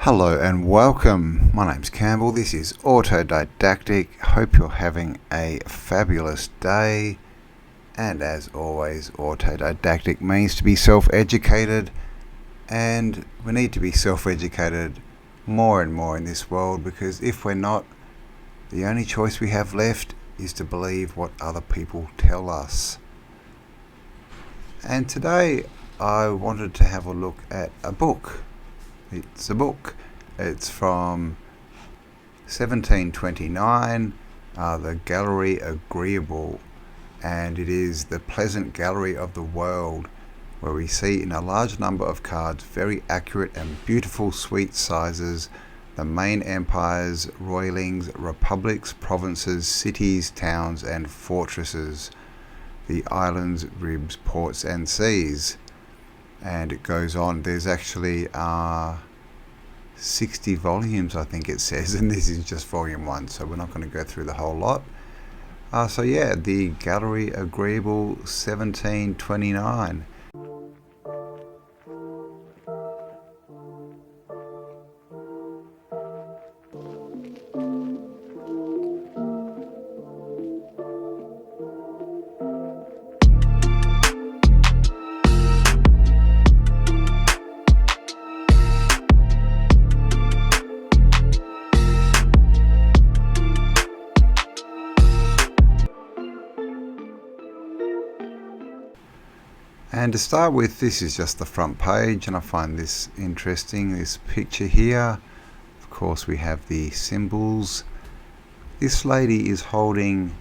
Hello and welcome. My name's Campbell. This is Autodidactic. Hope you're having a fabulous day. And as always, Autodidactic means to be self-educated. And we need to be self-educated more and more in this world, because if we're not, the only choice we have left is to believe what other people tell us. And today I wanted to have a look at a book. It's a book. It's from 1729, the Gallery Agreeable, and it is the pleasant gallery of the world, where we see in a large number of cards very accurate and beautiful sweet sizes the main empires, royalings, republics, provinces, cities, towns and fortresses, the islands, ribs, ports and seas. And it goes on. There's actually 60 volumes, I think it says, and this is just volume 1, so we're not going to go through the whole lot. So yeah, the Gallery Agreeable 1729. And to start with, this is just the front page, and I find this interesting, this picture here. Of course we have the symbols. This lady is holding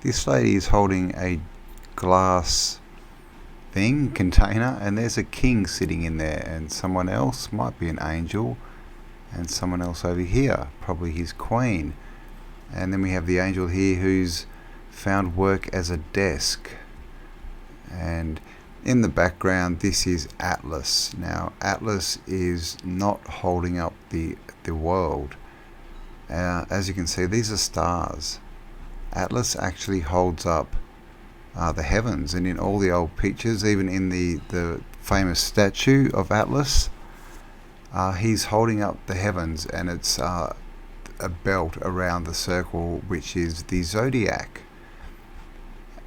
a glass container, and there's a king sitting in there, and someone else, might be an angel, and someone else over here, probably his queen. And then we have the angel here who's found work as a desk. And in the background, this is Atlas. Now Atlas is not holding up the world. As you can see, these are stars. Atlas actually holds up the heavens, and in all the old pictures, even in the famous statue of Atlas, he's holding up the heavens, and it's a belt around the circle, which is the zodiac.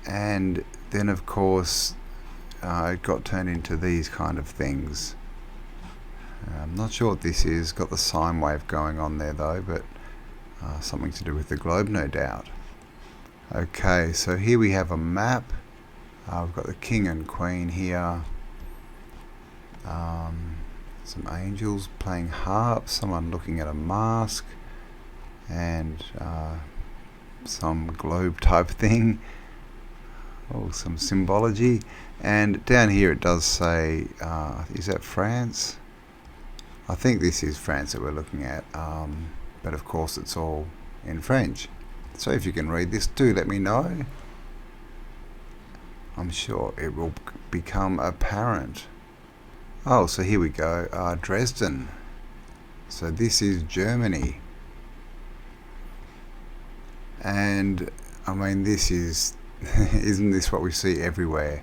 And then of course it got turned into these kind of things. I'm not sure what this is. Got the sine wave going on there though, but something to do with the globe, no doubt. Okay, so here we have a map. We've got the king and queen here. Some angels playing harps, someone looking at a mask, and some globe type thing. Oh, some symbology. And down here it does say, is that France? I think this is France that we're looking at, but of course it's all in French. So if you can read this, do let me know. I'm sure it will become apparent. Oh, so here we go, Dresden. So this is Germany. And I mean, this is isn't this what we see everywhere?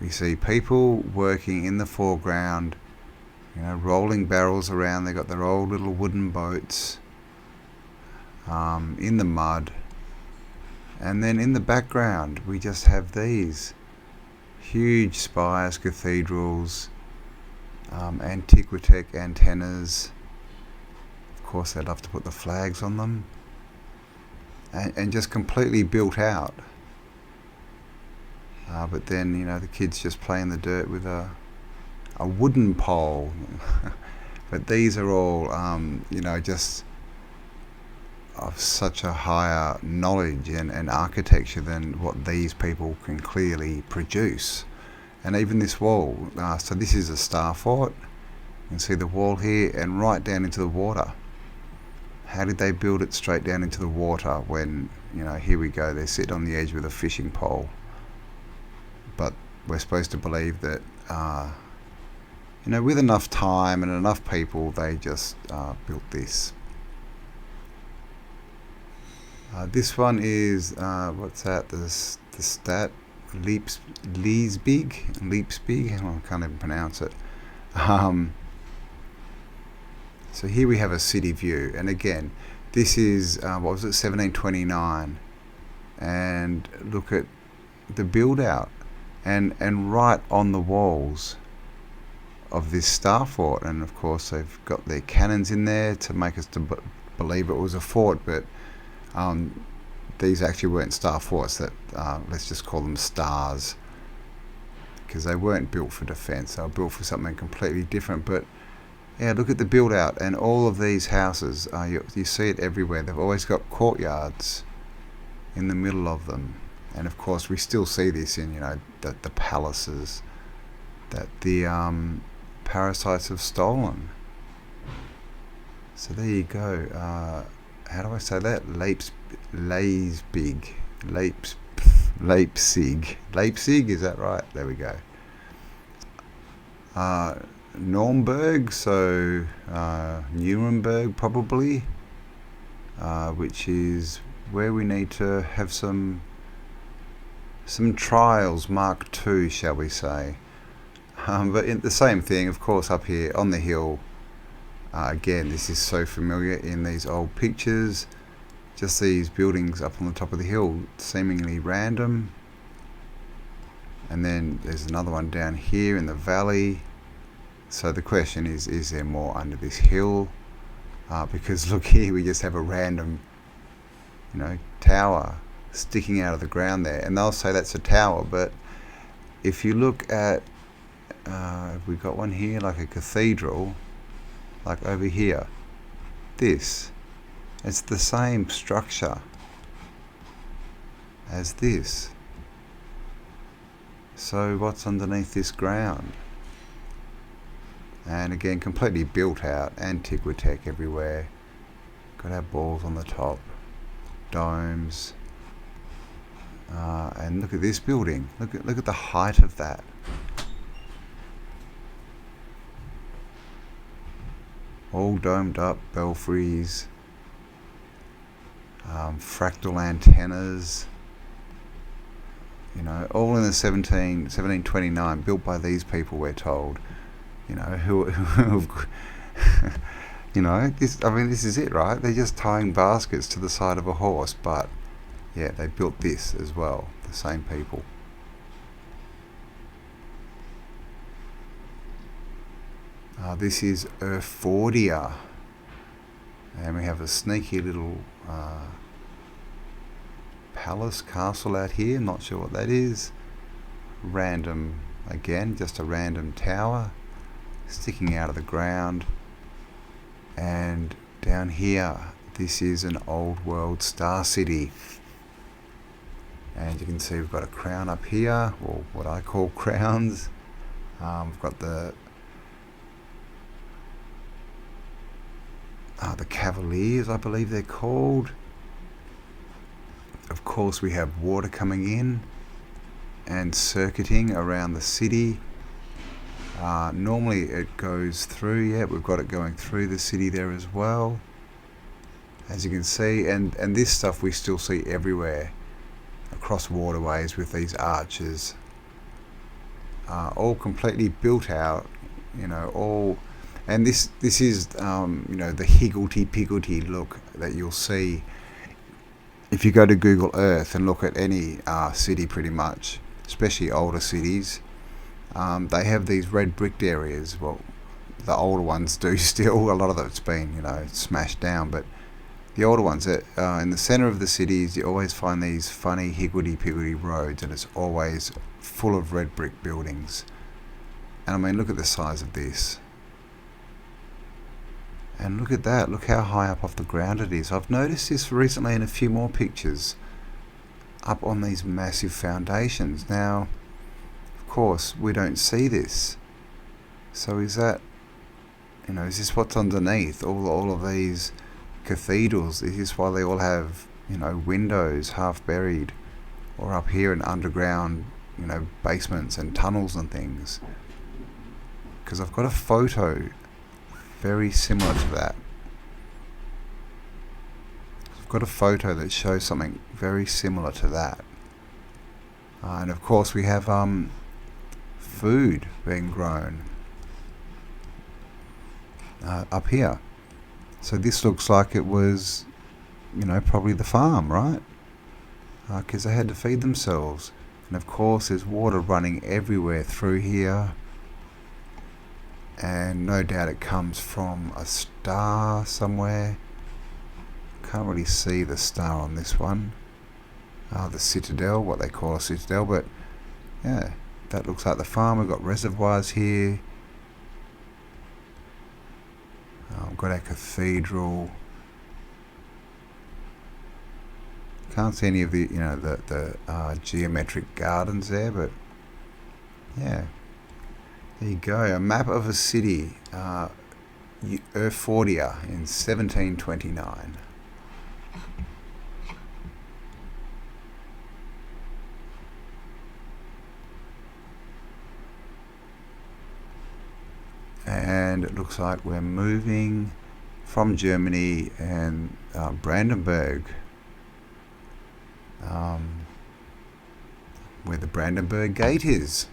We see people working in the foreground, rolling barrels around. They've got their old little wooden boats in the mud, and then in the background we just have these huge spires, cathedrals, antiquitech antennas. Of course they love to put the flags on them, and just completely built out. But then, the kids just play in the dirt with a wooden pole. But these are all, just of such a higher knowledge and architecture than what these people can clearly produce. And even this wall, so this is a star fort. You can see the wall here and right down into the water. How did they build it straight down into the water when, here we go, they're sitting on the edge with a fishing pole. But we're supposed to believe that, with enough time and enough people, they just built this. This one is, what's that? The stat Leipzig. I can't even pronounce it. So here we have a city view, and again, this is what was it, 1729, and look at the build out, and right on the walls of this star fort. And of course they've got their cannons in there to make us to believe it was a fort, but these actually weren't star forts. That let's just call them stars, because they weren't built for defense, they were built for something completely different. But yeah, look at the build out, and all of these houses, you see it everywhere. They've always got courtyards in the middle of them. And of course we still see this in, the palaces that the parasites have stolen. So there you go. How do I say that? Leipzig, is that right? There we go. Nuremberg, so Nuremberg probably, which is where we need to have some trials, Mark II, shall we say. But the same thing, of course, up here on the hill. Again, this is so familiar in these old pictures. Just these buildings up on the top of the hill, seemingly random. And then there's another one down here in the valley. So the question is there more under this hill? Because look here, we just have a random, tower sticking out of the ground there. And they'll say that's a tower, but if you look at, we've got one here like a cathedral, like over here, it's the same structure as this. So what's underneath this ground? And again, completely built out, antiquitech everywhere. Got our balls on the top, domes, and look at this building. Look at the height of that. All domed up, belfries, fractal antennas. All in the 1729, built by these people, we're told. This is it, right? They're just tying baskets to the side of a horse, but yeah, they built this as well, the same people. This is Erfordia, and we have a sneaky little palace, castle out here. Not sure what that is. Random, again, just a random tower sticking out of the ground. And down here, this is an old world star city, and you can see we've got a crown up here, or what I call crowns. We've got the Cavaliers, I believe they're called. Of course, we have water coming in and circuiting around the city. Normally it goes through, we've got it going through the city there as well, as you can see, and this stuff we still see everywhere across waterways with these arches, all completely built out, all. And this is the higgledy-piggledy look that you'll see if you go to Google Earth and look at any city, pretty much, especially older cities. They have these red bricked areas. Well, the older ones do still. A lot of it's been, smashed down. But the older ones, in the centre of the cities, you always find these funny higgledy-piggledy roads, and it's always full of red brick buildings. And I mean, look at the size of this. And look at that. Look how high up off the ground it is. I've noticed this recently in a few more pictures. Up on these massive foundations. Now, of course, we don't see this. So is that, is this what's underneath all of these cathedrals? Is this why they all have, windows half buried, or up here in underground, basements and tunnels and things? Because I've got a photo very similar to that. I've got a photo that shows something very similar to that. And of course we have food being grown up here. So this looks like it was, you know, probably the farm, right? Because they had to feed themselves. And of course there's water running everywhere through here. And no doubt it comes from a star somewhere. Can't really see the star on this one. The citadel, what they call a citadel, but yeah, that looks like the farm. We've got reservoirs here. We've got our cathedral. Can't see any of the, you know, the geometric gardens there, but yeah, there you go. A map of a city, Erfordia in 1729. And it looks like we're moving from Germany and Brandenburg, where the Brandenburg Gate is.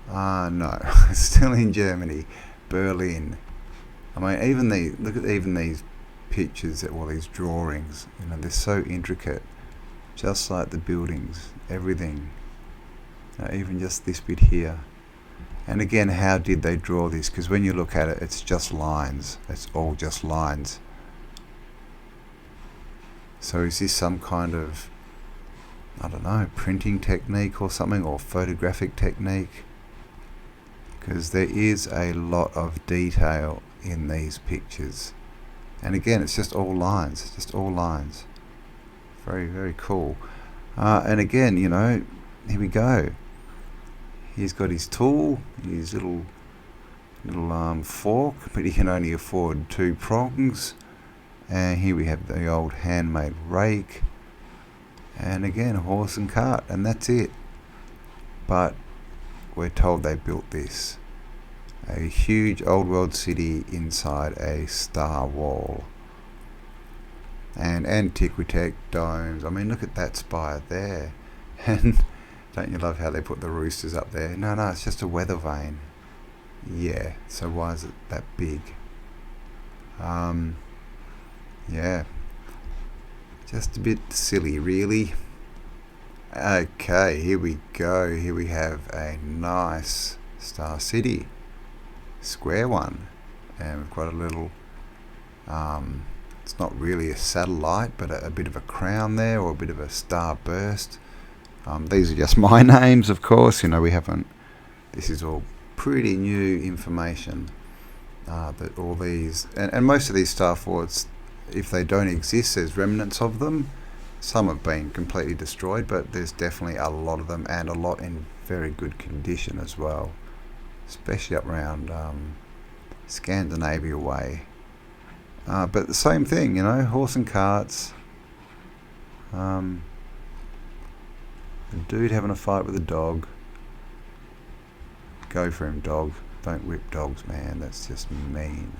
No, still in Germany, Berlin. I mean, look at even these pictures, all these drawings. You know, they're so intricate, just like the buildings, everything. Even just this bit here. And again, how did they draw this? Because when you look at it, it's just lines. It's all just lines. So is this some kind of, I don't know, printing technique or something, or photographic technique? Because there is a lot of detail in these pictures. And again, it's just all lines. It's just all lines. Very, very cool. And again, you know, here we go. He's got his tool, his little fork, but he can only afford 2 prongs. And here we have the old handmade rake, and again, horse and cart, and that's it. But we're told they built this, a huge old world city inside a star wall. And Antiquitech domes. I mean, look at that spire there. And don't you love how they put the roosters up there? No, it's just a weather vane. Yeah, so why is it that big? Yeah, just a bit silly, really. Okay, here we go. Here we have a nice star city, square one, and we've got a little, it's not really a satellite, but a bit of a crown there, or a bit of a star burst. These are just my names, of course. You know, we haven't, this is all pretty new information, that all these, and most of these star forts, if they don't exist, there's remnants of them. Some have been completely destroyed, but there's definitely a lot of them, and a lot in very good condition as well, especially up around Scandinavia way. But the same thing, you know, horse and carts. A dude having a fight with a dog. Go for him, dog. Don't whip dogs, man. That's just mean.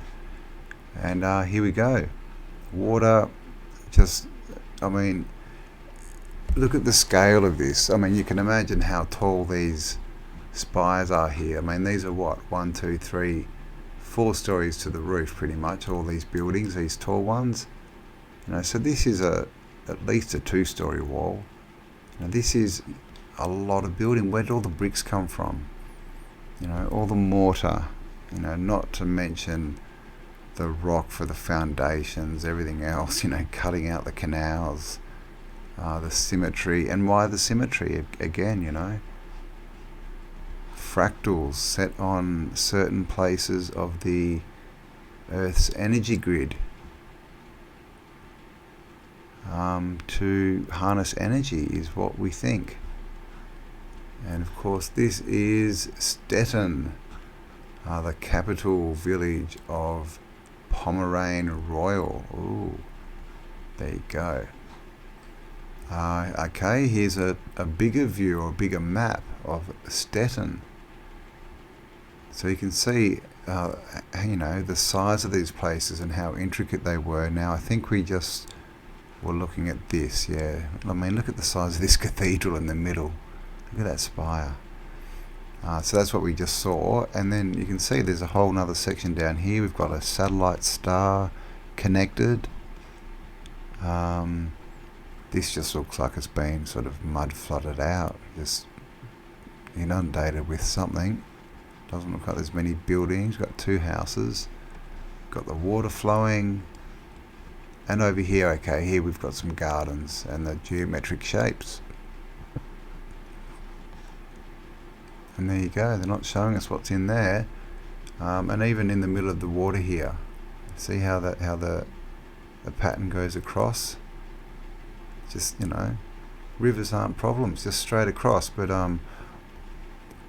And here we go. Water. Just, I mean, look at the scale of this. I mean, you can imagine how tall these spires are here. I mean, these are what? 1, 2, 3, 4 stories to the roof, pretty much. All these buildings, these tall ones. You know, so this is at least a 2-story wall. Now this is a lot of building. Where did all the bricks come from? You know, all the mortar, you know, not to mention the rock for the foundations, everything else, you know, cutting out the canals, the symmetry. And why the symmetry? Again, you know, fractals set on certain places of the Earth's energy grid, to harness energy is what we think. And of course this is Stettin, the capital village of Pomeranian Royal. Ooh, there you go. Okay, here's a bigger view, or a bigger map of Stettin. So you can see, you know, the size of these places and how intricate they were. Now I think we just were looking at this, yeah. I mean, look at the size of this cathedral in the middle. Look at that spire. So that's what we just saw, and then you can see there's a whole nother section down here. We've got a satellite star connected. This just looks like it's been sort of mud flooded out, just inundated with something. Doesn't look like there's many buildings. We've got 2 houses, got the water flowing, and over here, okay, here we've got some gardens and the geometric shapes. And there you go, they're not showing us what's in there. And even in the middle of the water here, see how the pattern goes across. Just, rivers aren't problems, just straight across. But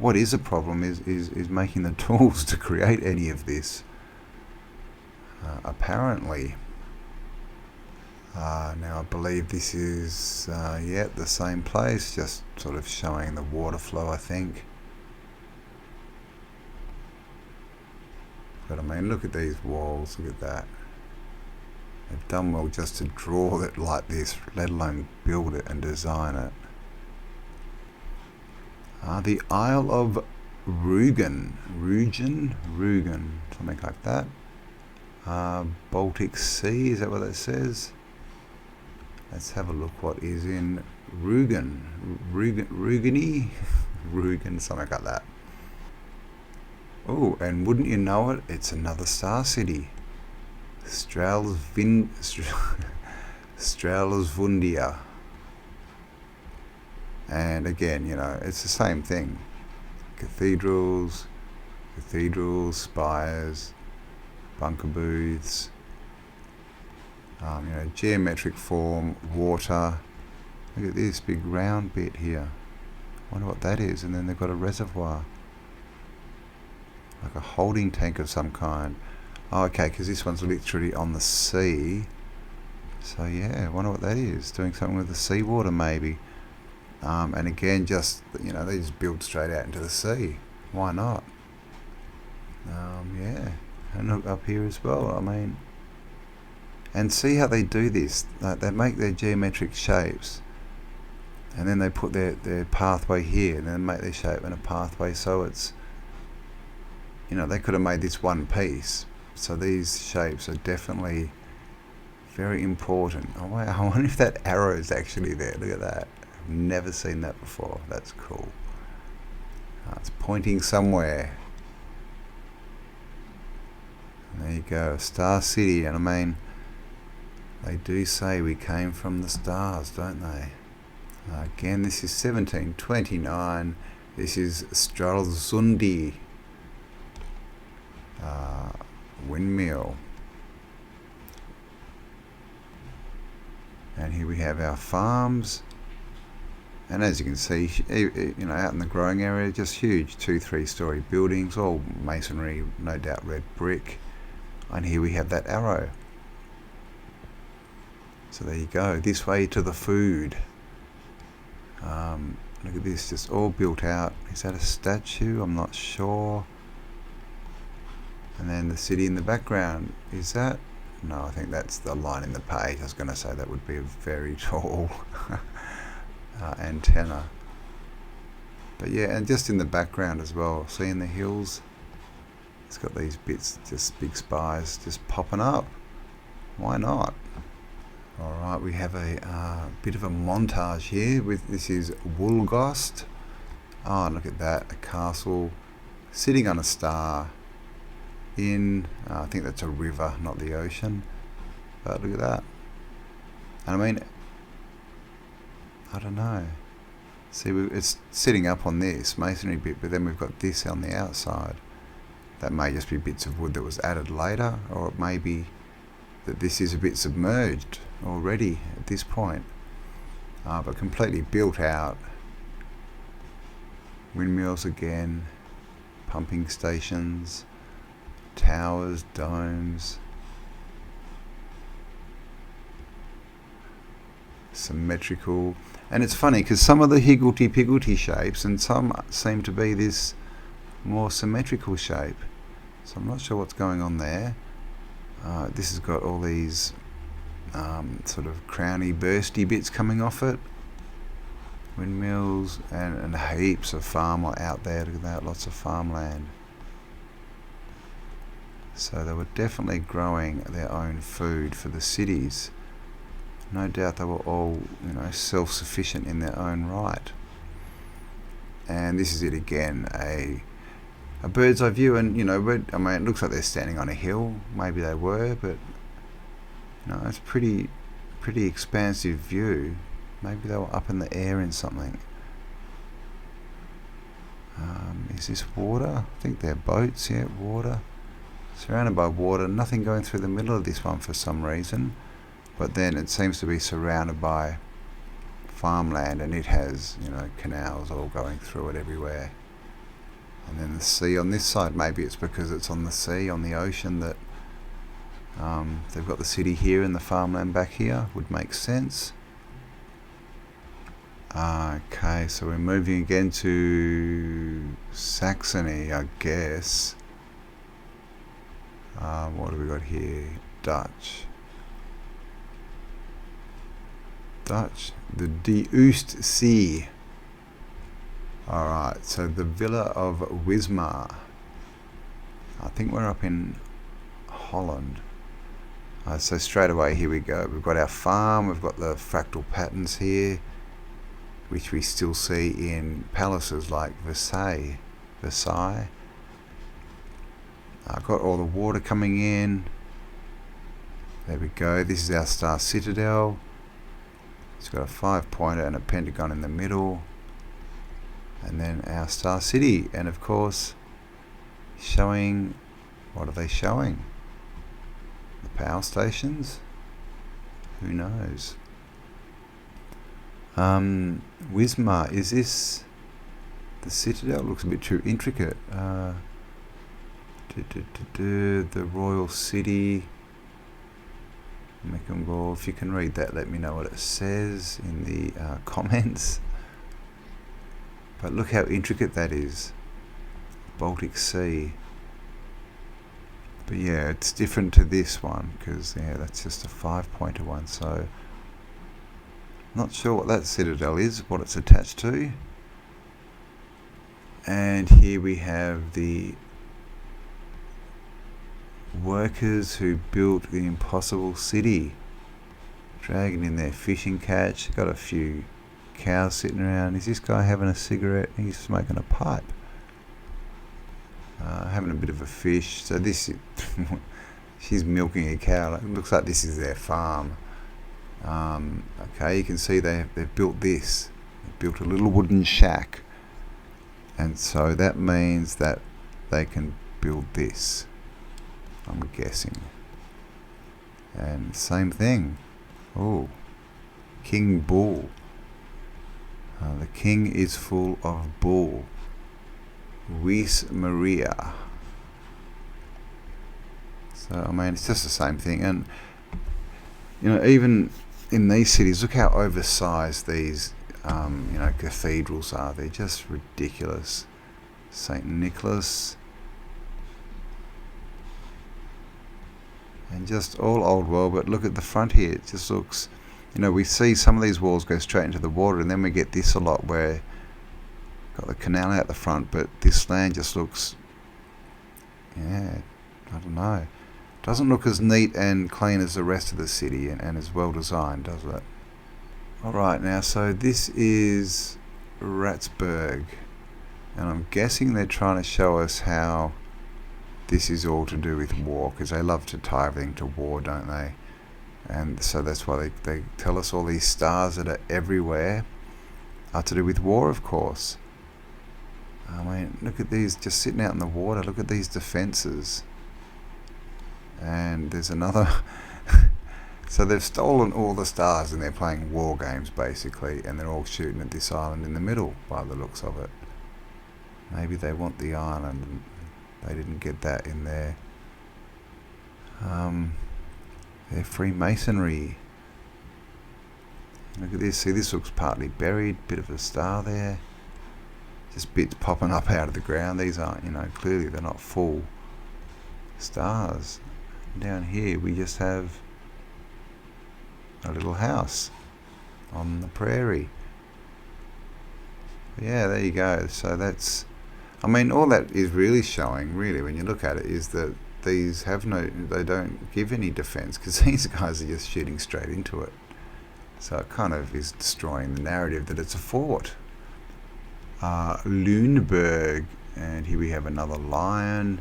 what is a problem is making the tools to create any of this. Apparently. Now I believe this is the same place, just sort of showing the water flow, I think. But I mean, look at these walls, look at that. They've done well just to draw it like this, let alone build it and design it. The Isle of Rugen, something like that. Baltic Sea, is that what that says? Let's have a look what is in Rugen, something like that. Oh, and wouldn't you know it, it's another star city. Stralsvundia. And again, it's the same thing. Cathedrals, spires, bunker booths, geometric form, water. Look at this big round bit here. Wonder what that is. And then they've got a reservoir, like a holding tank of some kind. Oh, okay, because this one's literally on the sea. So yeah, I wonder what that is. Doing something with the seawater maybe. And again, just, they just build straight out into the sea. Why not? Yeah, and look up here as well. I mean, and see how they do this. They make their geometric shapes, and then they put their pathway here, and then make their shape and a pathway. So it's, they could have made this one piece. So these shapes are definitely very important. Oh wow, I wonder if that arrow is actually there. Look at that. I've never seen that before. That's cool. It's pointing somewhere. And there you go, Star City. And I mean, they do say we came from the stars, don't they? Again, this is 1729. This is Stralsundi windmill. And here we have our farms. And as you can see, out in the growing area, just huge 2-3 story buildings, all masonry, no doubt red brick. And here we have that arrow. So there you go, this way to the food. Look at this, just all built out. Is that a statue? I'm not sure. And then the city in the background, is that? No, I think that's the line in the page. I was going to say that would be a very tall antenna. But yeah, and just in the background as well, seeing the hills, it's got these bits, just big spires just popping up. Why not? Alright, we have a bit of a montage here. This is Woolgost. Oh, look at that, a castle sitting on a star in, I think that's a river, not the ocean. But look at that. And I mean, I don't know. See, it's sitting up on this masonry bit, but then we've got this on the outside. That may just be bits of wood that was added later, or it may be that this is a bit submerged already at this point. But completely built out. Windmills again, pumping stations, towers, domes, symmetrical. And it's funny because some of the higgledy-piggledy shapes and some seem to be this more symmetrical shape. So I'm not sure what's going on there. This has got all these sort of crowny, bursty bits coming off it. Windmills and heaps of farm out there. Look at that, lots of farmland. So they were definitely growing their own food for the cities. No doubt they were all, self-sufficient in their own right. And this is it again, a bird's eye view, and it looks like they're standing on a hill. Maybe they were, but it's pretty expansive view. Maybe they were up in the air in something. Is this water? I think they're boats. Yeah, water. Surrounded by water. Nothing going through the middle of this one for some reason. But then it seems to be surrounded by farmland, and it has, canals all going through it everywhere. And then the sea on this side. Maybe it's because it's on the sea, on the ocean, that they've got the city here and the farmland back here. Would make sense. Okay, so we're moving again to Saxony, I guess. What do we got here? Dutch. The De Oostzee. Alright, so the Villa of Wismar. I think we're up in Holland. So straight away, here we go. We've got our farm, we've got the fractal patterns here, which we still see in palaces like Versailles. I've got all the water coming in. There we go. This is our star citadel. It's got a 5-pointer and a pentagon in the middle. And then our star city. And of course, showing, what are they showing? The power stations? Who knows? Wismar, is this the citadel? Looks a bit too intricate. The royal city. Mecklenburg. If you can read that, let me know what it says in the comments. But look how intricate that is. Baltic Sea. But yeah, it's different to this one, because that's just a 5-pointer one. So not sure what that citadel is, what it's attached to. And here we have the workers who built the impossible city, dragging in their fishing catch. Got a few cows sitting around. Is this guy having a cigarette? He's smoking a pipe. Having a bit of a fish. So this she's milking a cow. It looks like this is their farm. Okay, you can see they've built this. They've built a little wooden shack, and so that means that they can build this, I'm guessing. And same thing. Oh, King Bull. The king is full of bull. Vis Maria. So it's just the same thing. And even in these cities, look how oversized these cathedrals are. They're just ridiculous. St. Nicholas. And just all old world, but look at the front here. It just looks, we see some of these walls go straight into the water, and then we get this a lot where got the canal out the front, but this land just looks, I don't know. Doesn't look as neat and clean as the rest of the city, and as well designed, does it? Alright, now, so this is Ratsburg, and I'm guessing they're trying to show us how this is all to do with war, because they love to tie everything to war, don't they? And so that's why they tell us all these stars that are everywhere are to do with war, of course. Look at these just sitting out in the water. Look at these defences. And there's another. So they've stolen all the stars and they're playing war games, basically, and they're all shooting at this island in the middle, by the looks of it. Maybe they want the island and they didn't get that in there. They're Freemasonry. Look at this. See, this looks partly buried. Bit of a star there. Just bits popping up out of the ground. These aren't, clearly they're not full stars. And down here we just have a little house on the prairie. Yeah, there you go. So that's, I mean, all that is really showing, really, when you look at it, is that these have no, they don't give any defense, because these guys are just shooting straight into it. So it kind of is destroying the narrative that it's a fort. Lüneburg, and here we have another lion.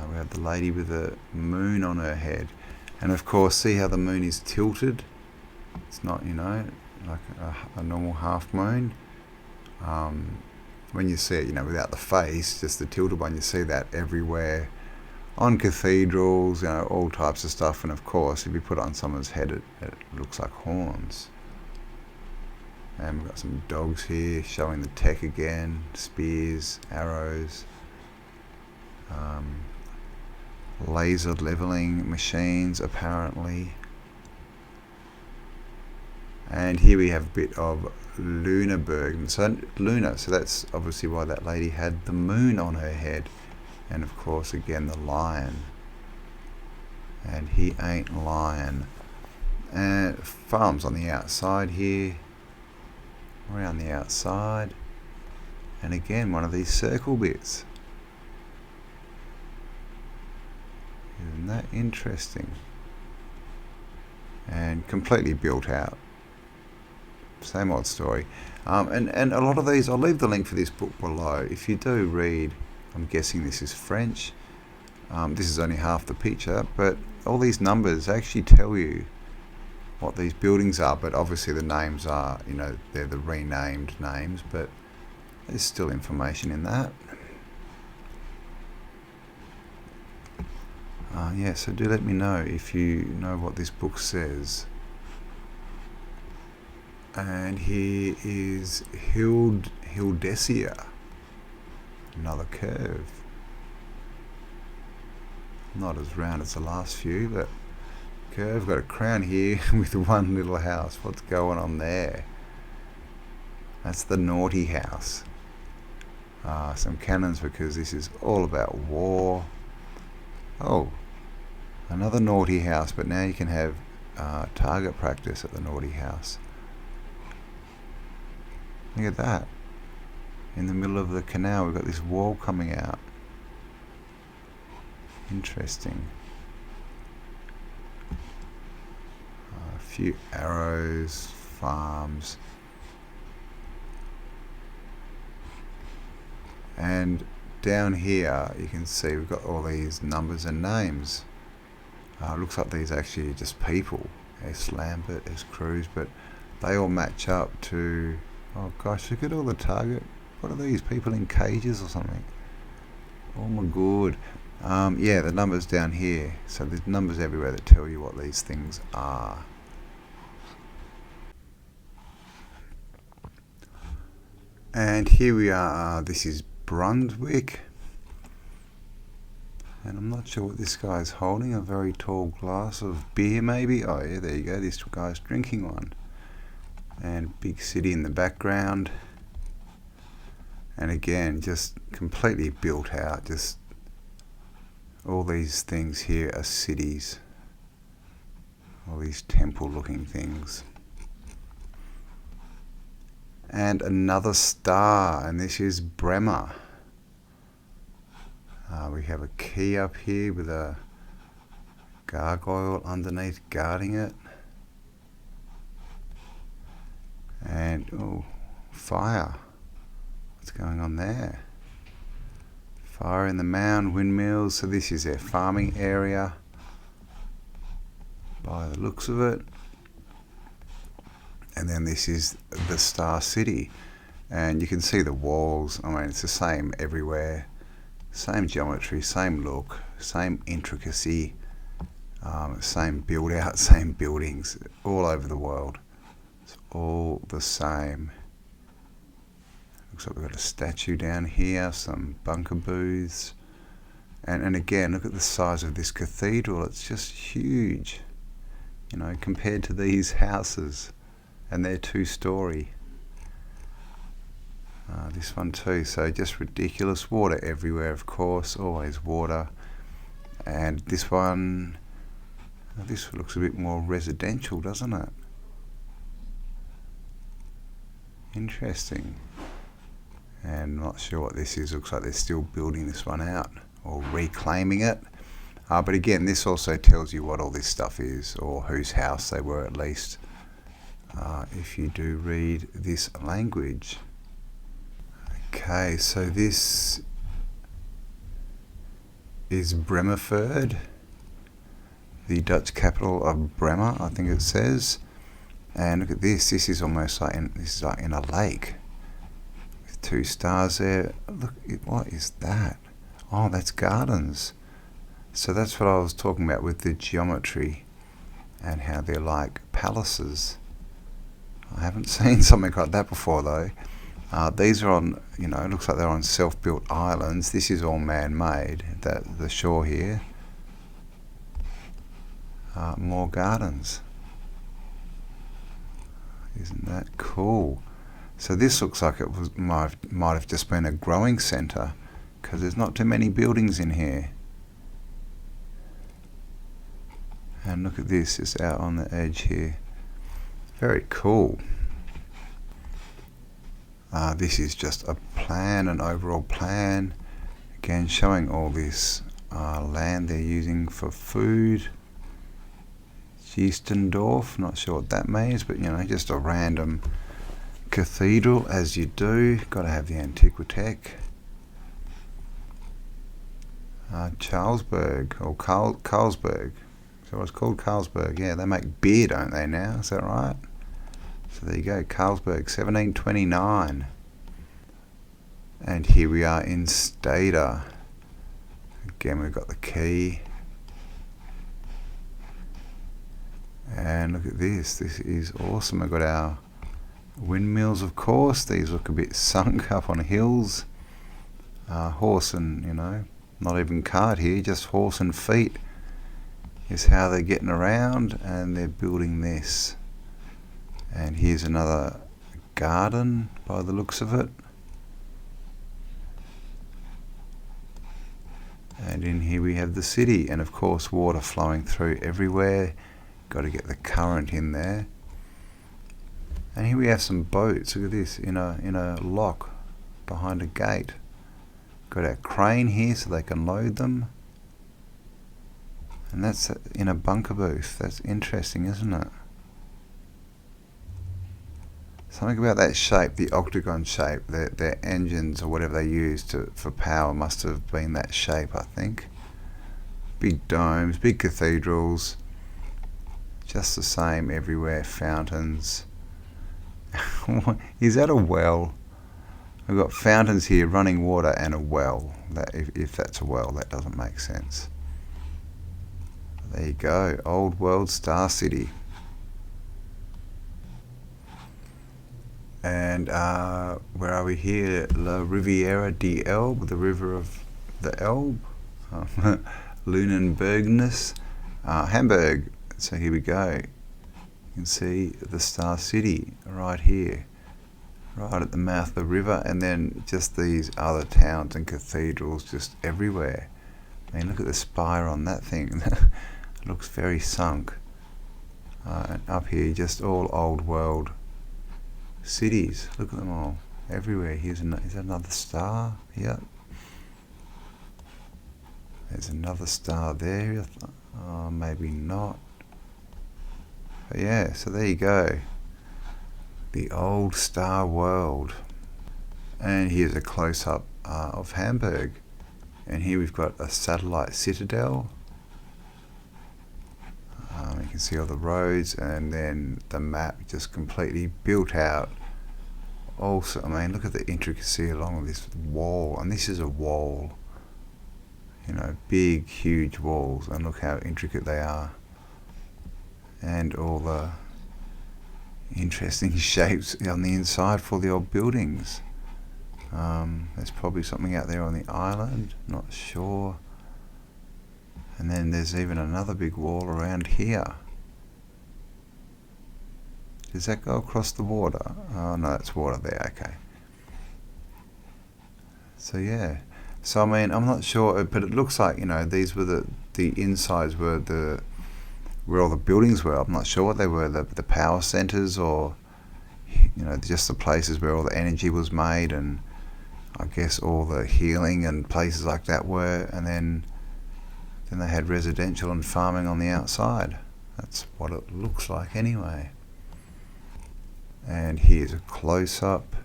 We have the lady with the moon on her head, and of course, see how the moon is tilted. It's not, you know, like a normal half moon. When you see it, you know, without the face, just the tilted one, you see that everywhere on cathedrals, you know, all types of stuff. And of course, if you put it on someone's head, it looks like horns. And we've got some dogs here showing the tech again, spears, arrows, laser leveling machines apparently. And here we have a bit of Lüneburg, so Luna, so that's obviously why that lady had the moon on her head. And of course again the lion, and he ain't lying. And farms on the outside here, around the outside, and again one of these circle bits. Isn't that interesting? And completely built out. Same old story. And a lot of these, I'll leave the link for this book below. If you do read, I'm guessing this is French. This is only half the picture, but all these numbers actually tell you what these buildings are, but obviously the names are, you know, they're the renamed names, but there's still information in that. Yeah, so do let me know if you know what this book says. And here is Odysee, another curve. Not as round as the last few, but curve. Got a crown here with one little house. What's going on there? That's the naughty house. Some cannons, because this is all about war. Oh, another naughty house, but now you can have target practice at the naughty house. Look at that. In the middle of the canal, we've got this wall coming out. Interesting. A few arrows, farms. And down here, you can see we've got all these numbers and names. Looks like these are actually just people. S. Lambert, S. Cruz, but they all match up to... Oh gosh, look at all the target. What are these, people in cages or something? Oh my god. Yeah, the numbers down here. So there's numbers everywhere that tell you what these things are. And here we are. This is Brunswick. And I'm not sure what this guy's holding. A very tall glass of beer maybe. Oh yeah, there you go. This guy's drinking one. And big city in the background, and again just completely built out. Just all these things here are cities, all these temple looking things. And another star, and this is Bremer. We have a key up here with a gargoyle underneath guarding it. And oh, fire. What's going on there? Fire in the mound, windmills. So this is their farming area by the looks of it. And then this is the Star City. And you can see the walls. I mean, it's the same everywhere. Same geometry, same look, same intricacy, same build out, same buildings all over the world. It's all the same. Looks like we've got a statue down here, some bunker booths. And again, look at the size of this cathedral. It's just huge, you know, compared to these houses. And they're 2-story. This one too, so just ridiculous. Water everywhere, of course, always water. And this one, this looks a bit more residential, doesn't it? Interesting. And I'm not sure what this is. Looks like they're still building this one out or reclaiming it. But again, this also tells you what all this stuff is, or whose house they were at least, if you do read this language. Okay, so this is Bremerford, the Dutch capital of Bremer, I think it says. And look at this. This is almost like in a lake with 2 stars there. Look, what is that? Oh, that's gardens. So that's what I was talking about with the geometry and how they're like palaces. I haven't seen something like that before though. These are on, it looks like they're on self-built islands. This is all man-made, the shore here. More gardens. Isn't that cool? So this looks like it might have just been a growing centre, because there's not too many buildings in here. And look at this, it's out on the edge here. Very cool. This is just a plan, an overall plan. Again, showing all this land they're using for food. Geestendorf, not sure what that means, but just a random cathedral, as you do. Got to have the Antiquitech. Charlesburg, or Carlsberg. So it's called Carlsberg. Yeah, they make beer, don't they now? Is that right? So there you go, Carlsberg, 1729. And here we are in Stata. Again, we've got the key. And look at this. This is awesome. We've got our windmills, of course. These look a bit sunk up on hills. Horse and, not even cart here, just horse and feet is how they're getting around, and they're building this. And here's another garden by the looks of it. And in here we have the city, and of course water flowing through everywhere. Got to get the current in there. And here we have some boats. Look at this, in a lock behind a gate. Got our crane here so they can load them. And that's in a bunker booth. That's interesting, isn't it? Something about that shape, the octagon shape, their engines or whatever they used for power must have been that shape, I think. Big domes, big cathedrals, just the same everywhere, fountains. Is that a well? We've got fountains here, running water, and a well. If that's a well, that doesn't make sense. There you go, Old World Star City. And where are we here? La Riviera de Elbe, the river of the Elbe. Lunenburgness, Hamburg. So here we go. You can see the Star City right here, right at the mouth of the river, and then just these other towns and cathedrals just everywhere. I mean, look at the spire on that thing. It looks very sunk. And up here, just all old world cities. Look at them all everywhere. Is that another star? Yep. There's another star there. Maybe not. But yeah, so there you go. The old star world. And here's a close-up of Hamburg. And here we've got a satellite citadel. You can see all the roads, and then the map just completely built out. Also, I mean, look at the intricacy along this wall, and this is a wall. Big, huge walls, and look how intricate they are. And all the interesting shapes on the inside for the old buildings. There's probably something out there on the island, not sure. And then there's even another big wall around here. Does that go across the water? Oh no, that's water there, okay. So yeah. So I mean, I'm not sure, but it looks like, these were the insides were where all the buildings were. I'm not sure what they were, the power centers, or just the places where all the energy was made, and I guess all the healing and places like that were, and then they had residential and farming on the outside. That's what it looks like anyway. And here's a close-up.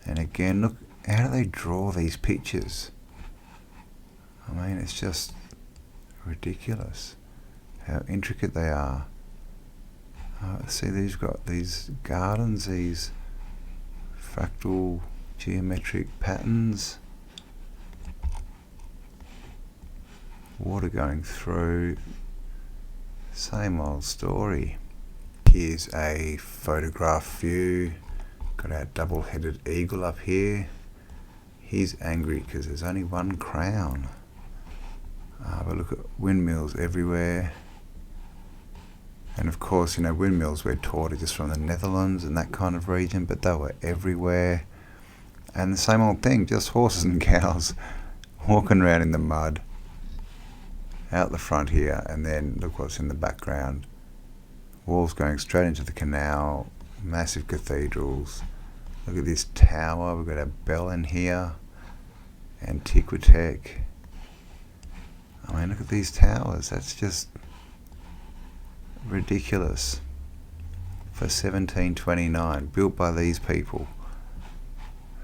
And again, look, how do they draw these pictures? I mean, it's just ridiculous how intricate they are. See, these got these gardens, these fractal geometric patterns, water going through, same old story. Here's a photograph view. Got our double-headed eagle up here. He's angry because there's only one crown. But look at windmills everywhere. And of course, you know, windmills we're taught are just from the Netherlands and that kind of region, but they were everywhere. And the same old thing, just horses and cows walking around in the mud out the front here. And then look what's in the background. Walls going straight into the canal, massive cathedrals. Look at this tower, we've got a bell in here, Antiquitech. I mean, look at these towers, that's just ridiculous. For 1729, built by these people.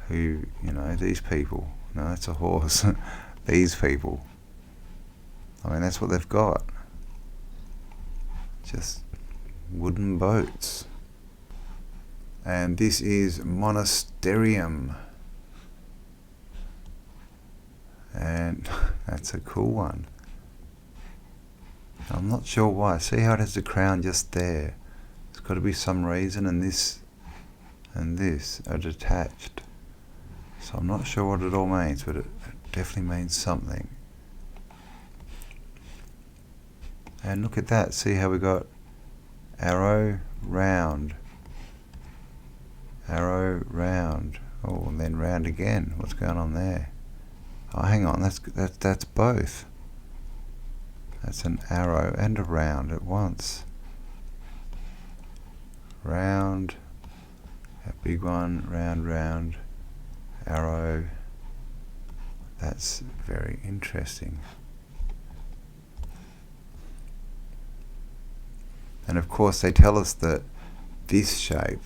Who, you know, these people. No, that's a horse. These people. I mean, that's what they've got. Just wooden boats. And this is Monasterium. And that's a cool one. I'm not sure why. See how it has the crown just there? There's got to be some reason, and this are detached. So I'm not sure what it all means, but it definitely means something. And look at that. See how we got arrow, round. Arrow, round. Oh, and then round again. What's going on there? Oh, hang on. That's both. That's an arrow and a round at once. Round, a big one, round, round, arrow. That's very interesting. And of course they tell us that this shape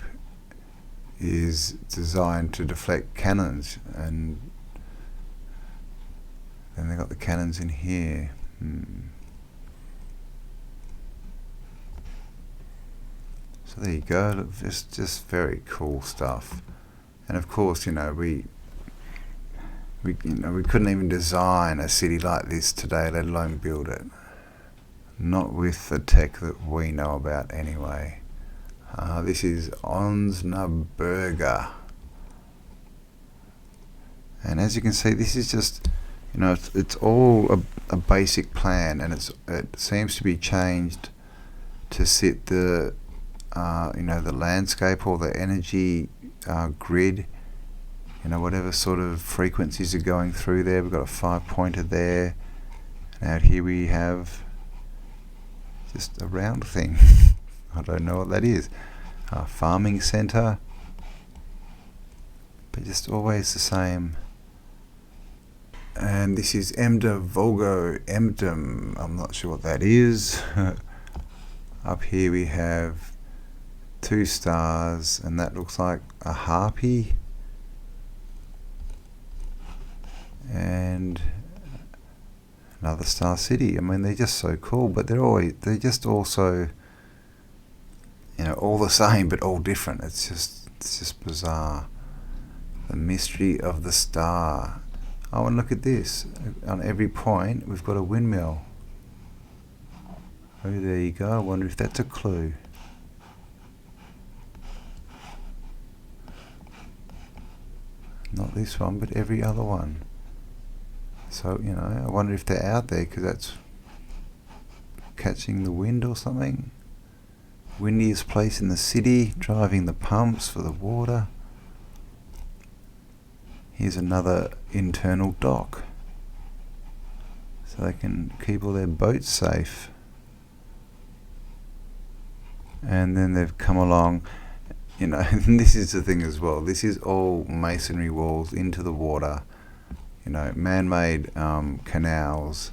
is designed to deflect cannons, and then they got the cannons in here. So there you go. Look, just very cool stuff. And of course, you know, we couldn't even design a city like this today, let alone build it. Not with the tech that we know about anyway. This is Osnaburger. And as you can see, this is just, you know, it's all a basic plan, and it seems to be changed to sit the you know, the landscape or the energy grid, you know, whatever sort of frequencies are going through there. We've got a 5-pointer there, and out here we have just a round thing. I don't know what that is. Farming centre, but just always the same. And this is Emder Volgo Emdem. I'm not sure what that is. Up here we have 2 stars, and that looks like a harpy. And another star city. I mean, they're just so cool, but they're just also, you know, all the same but all different. It's just bizarre. The mystery of the star. Oh, and look at this. On every point we've got a windmill. Oh, there you go. I wonder if that's a clue. Not this one, but every other one. So, you know, I wonder if they're out there because that's catching the wind or something. Windiest place in the city, driving the pumps for the water. Here's another internal dock, so they can keep all their boats safe. And then they've come along, you know, and this is the thing as well. This is all masonry walls into the water. You know, man-made canals,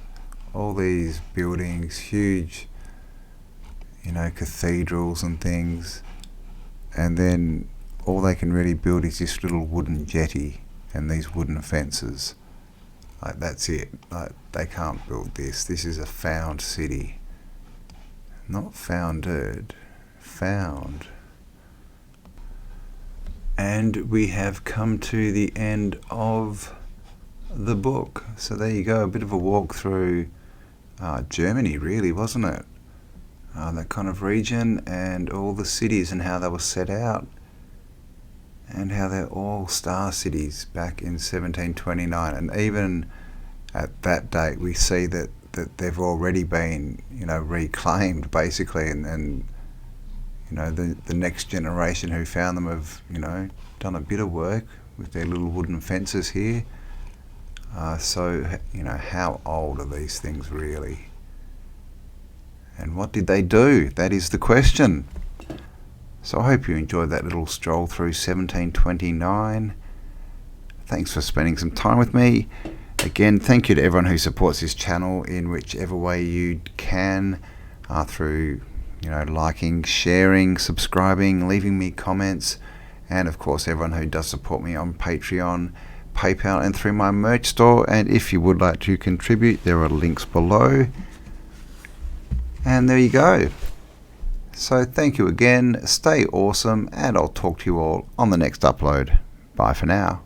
all these buildings, huge, you know, cathedrals and things, and then all they can really build is this little wooden jetty and these wooden fences. Like, that's it. Like, they can't build this. This is a found city. Not founded. Found. And we have come to the end of the book. So there you go, a bit of a walk through Germany, really, wasn't it? That kind of region, and all the cities and how they were set out, and how they're all star cities back in 1729. And even at that date, we see that they've already been, you know, reclaimed basically, and you know, the next generation who found them have, you know, done a bit of work with their little wooden fences here. So, you know, how old are these things really? And what did they do? That is the question. So I hope you enjoyed that little stroll through 1729. Thanks for spending some time with me. Again, thank you to everyone who supports this channel in whichever way you can, through, you know, liking, sharing, subscribing, leaving me comments, and of course everyone who does support me on Patreon, PayPal, and through my merch store. And if you would like to contribute, there are links below. And there you go. So thank you again, stay awesome, and I'll talk to you all on the next upload. Bye for now.